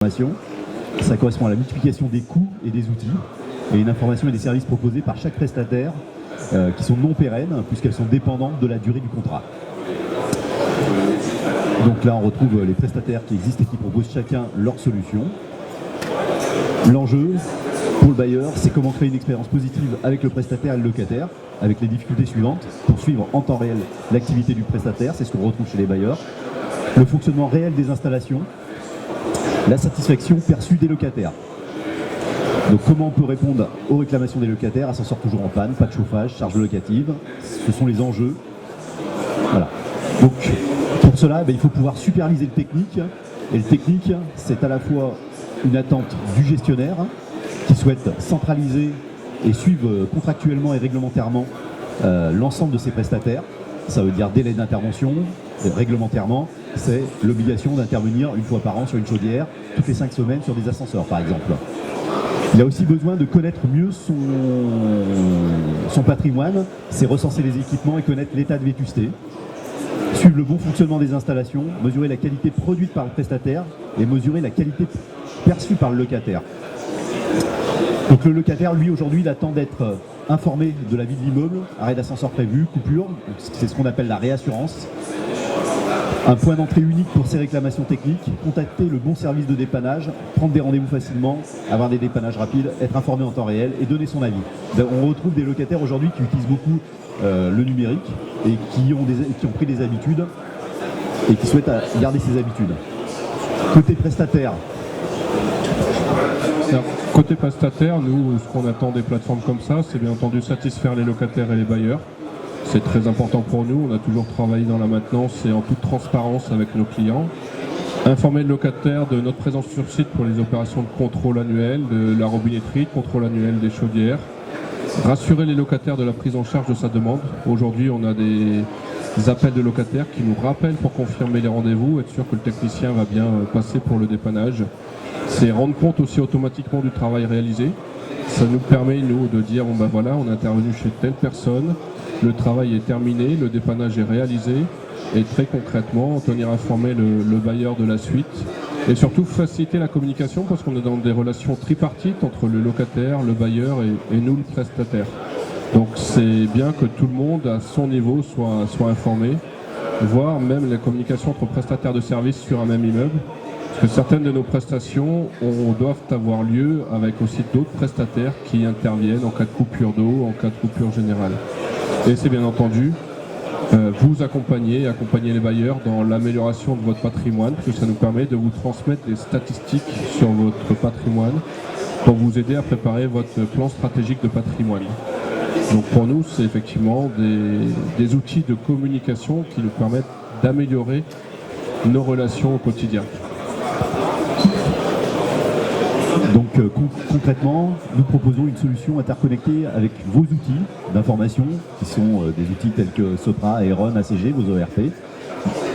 Ça correspond à la multiplication des coûts et des outils, et une information et des services proposés par chaque prestataire qui sont non pérennes puisqu'elles sont dépendantes de la durée du contrat. Donc là on retrouve les prestataires qui existent et qui proposent chacun leur solution. L'enjeu pour le bailleur, c'est comment créer une expérience positive avec le prestataire et le locataire, avec les difficultés suivantes, pour suivre en temps réel l'activité du prestataire, c'est ce qu'on retrouve chez les bailleurs, le fonctionnement réel des installations, la satisfaction perçue des locataires. Donc comment on peut répondre aux réclamations des locataires, ascenseur toujours en panne, pas de chauffage, charges locatives, ce sont les enjeux. Voilà. Donc pour cela, il faut pouvoir superviser le technique, et le technique c'est à la fois une attente du gestionnaire qui souhaite centraliser et suivre contractuellement et réglementairement l'ensemble de ses prestataires. Ça veut dire délai d'intervention, réglementairement, c'est l'obligation d'intervenir une fois par an sur une chaudière, toutes les 5 semaines sur des ascenseurs par exemple. Il a aussi besoin de connaître mieux son patrimoine, c'est recenser les équipements et connaître l'état de vétusté, suivre le bon fonctionnement des installations, mesurer la qualité produite par le prestataire et mesurer la qualité perçue par le locataire. Donc le locataire, lui, aujourd'hui, il attend d'être informé de la vie de l'immeuble, arrêt d'ascenseur prévu, coupure, c'est ce qu'on appelle la réassurance. Un point d'entrée unique pour ces réclamations techniques, contacter le bon service de dépannage, prendre des rendez-vous facilement, avoir des dépannages rapides, être informé en temps réel et donner son avis. On retrouve des locataires aujourd'hui qui utilisent beaucoup le numérique et qui ont pris des habitudes et qui souhaitent garder ces habitudes. Côté prestataire. Côté prestataire, nous, ce qu'on attend des plateformes comme ça, c'est bien entendu satisfaire les locataires et les bailleurs. C'est très important pour nous, on a toujours travaillé dans la maintenance et en toute transparence avec nos clients. Informer le locataire de notre présence sur site pour les opérations de contrôle annuel, de la robinetterie, contrôle annuel des chaudières. Rassurer les locataires de la prise en charge de sa demande. Aujourd'hui, on a des appels de locataires qui nous rappellent pour confirmer les rendez-vous, être sûr que le technicien va bien passer pour le dépannage. C'est rendre compte aussi automatiquement du travail réalisé. Ça nous permet, nous, de dire, bon ben voilà, on est intervenu chez telle personne, le travail est terminé, le dépannage est réalisé, et très concrètement, tenir informé le bailleur de la suite, et surtout faciliter la communication, parce qu'on est dans des relations tripartites entre le locataire, le bailleur et nous, le prestataire. Donc c'est bien que tout le monde, à son niveau, soit informé, voire même la communication entre prestataires de services sur un même immeuble, parce que certaines de nos prestations doivent avoir lieu avec aussi d'autres prestataires qui interviennent en cas de coupure d'eau, en cas de coupure générale. Et c'est bien entendu vous accompagner les bailleurs dans l'amélioration de votre patrimoine, parce que ça nous permet de vous transmettre des statistiques sur votre patrimoine pour vous aider à préparer votre plan stratégique de patrimoine. Donc pour nous, c'est effectivement des outils de communication qui nous permettent d'améliorer nos relations au quotidien. Donc concrètement, nous proposons une solution interconnectée avec vos outils d'information, qui sont des outils tels que Sopra, Aeron, ACG, vos ERP.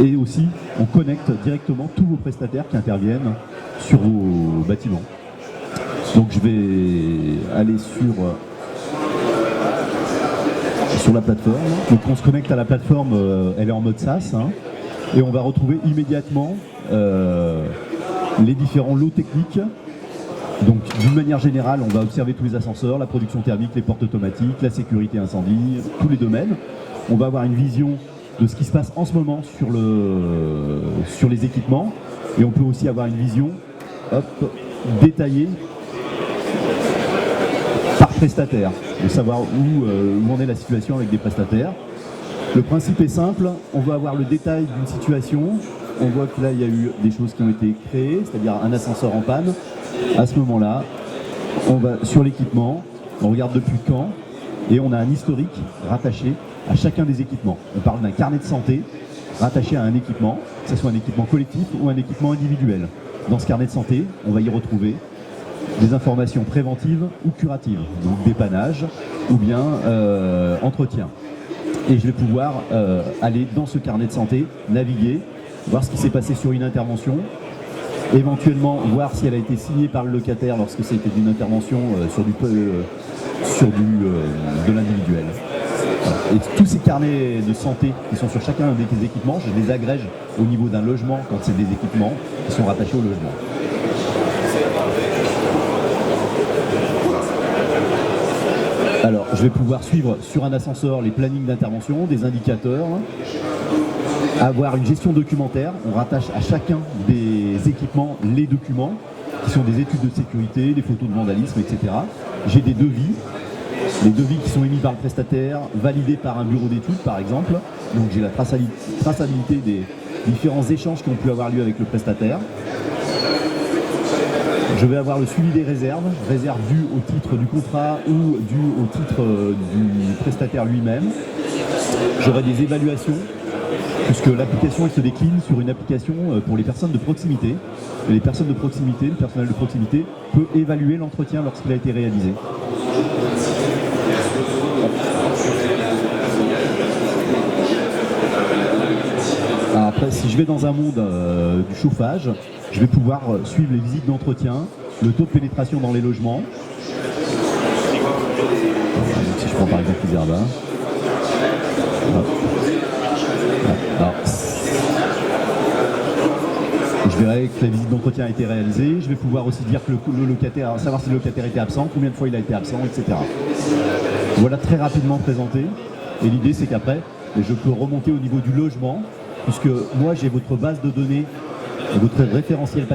Et aussi, on connecte directement tous vos prestataires qui interviennent sur vos bâtiments. Donc je vais aller sur la plateforme. Donc on se connecte à la plateforme, elle est en mode SaaS, et on va retrouver immédiatement les différents lots techniques. Donc d'une manière générale, on va observer tous les ascenseurs, la production thermique, les portes automatiques, la sécurité incendie, tous les domaines. On va avoir une vision de ce qui se passe en ce moment sur les équipements, et on peut aussi avoir une vision détaillée par prestataire, de savoir où en est la situation avec des prestataires. Le principe est simple, on va avoir le détail d'une situation. On voit que là, il y a eu des choses qui ont été créées, c'est-à-dire un ascenseur en panne. À ce moment-là, on va sur l'équipement, on regarde depuis quand, et on a un historique rattaché à chacun des équipements. On parle d'un carnet de santé rattaché à un équipement, que ce soit un équipement collectif ou un équipement individuel. Dans ce carnet de santé, on va y retrouver des informations préventives ou curatives, donc dépannage ou bien entretien. Et je vais pouvoir aller dans ce carnet de santé, naviguer, voir ce qui s'est passé sur une intervention, éventuellement voir si elle a été signée par le locataire lorsque c'était une intervention de l'individuel. Et tous ces carnets de santé qui sont sur chacun des équipements, je les agrège au niveau d'un logement quand c'est des équipements qui sont rattachés au logement. Alors, je vais pouvoir suivre sur un ascenseur les plannings d'intervention, des indicateurs, avoir une gestion documentaire. On rattache à chacun des équipements les documents, qui sont des études de sécurité, des photos de vandalisme, etc. J'ai des devis, les devis qui sont émis par le prestataire, validés par un bureau d'études, par exemple. Donc j'ai la traçabilité des différents échanges qui ont pu avoir lieu avec le prestataire. Je vais avoir le suivi des réserves dues au titre du contrat ou dues au titre du prestataire lui-même. J'aurai des évaluations, puisque l'application elle se décline sur une application pour les personnes de proximité. Et les personnes de proximité, le personnel de proximité peut évaluer l'entretien lorsqu'il a été réalisé. Alors après, si je vais dans un monde du chauffage, je vais pouvoir suivre les visites d'entretien, le taux de pénétration dans les logements. Donc, si je prends par exemple les Urbain. Alors, je verrai que la visite d'entretien a été réalisée. Je vais pouvoir aussi dire que le locataire, savoir si le locataire était absent, combien de fois il a été absent, etc. Voilà très rapidement présenté. Et l'idée, c'est qu'après, je peux remonter au niveau du logement, puisque moi, j'ai votre base de données, votre référentiel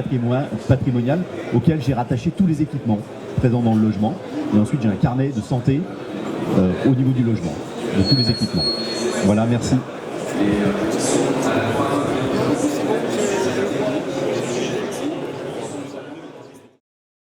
patrimonial, auquel j'ai rattaché tous les équipements présents dans le logement. Et ensuite, j'ai un carnet de santé au niveau du logement, de tous les équipements. Voilà, merci.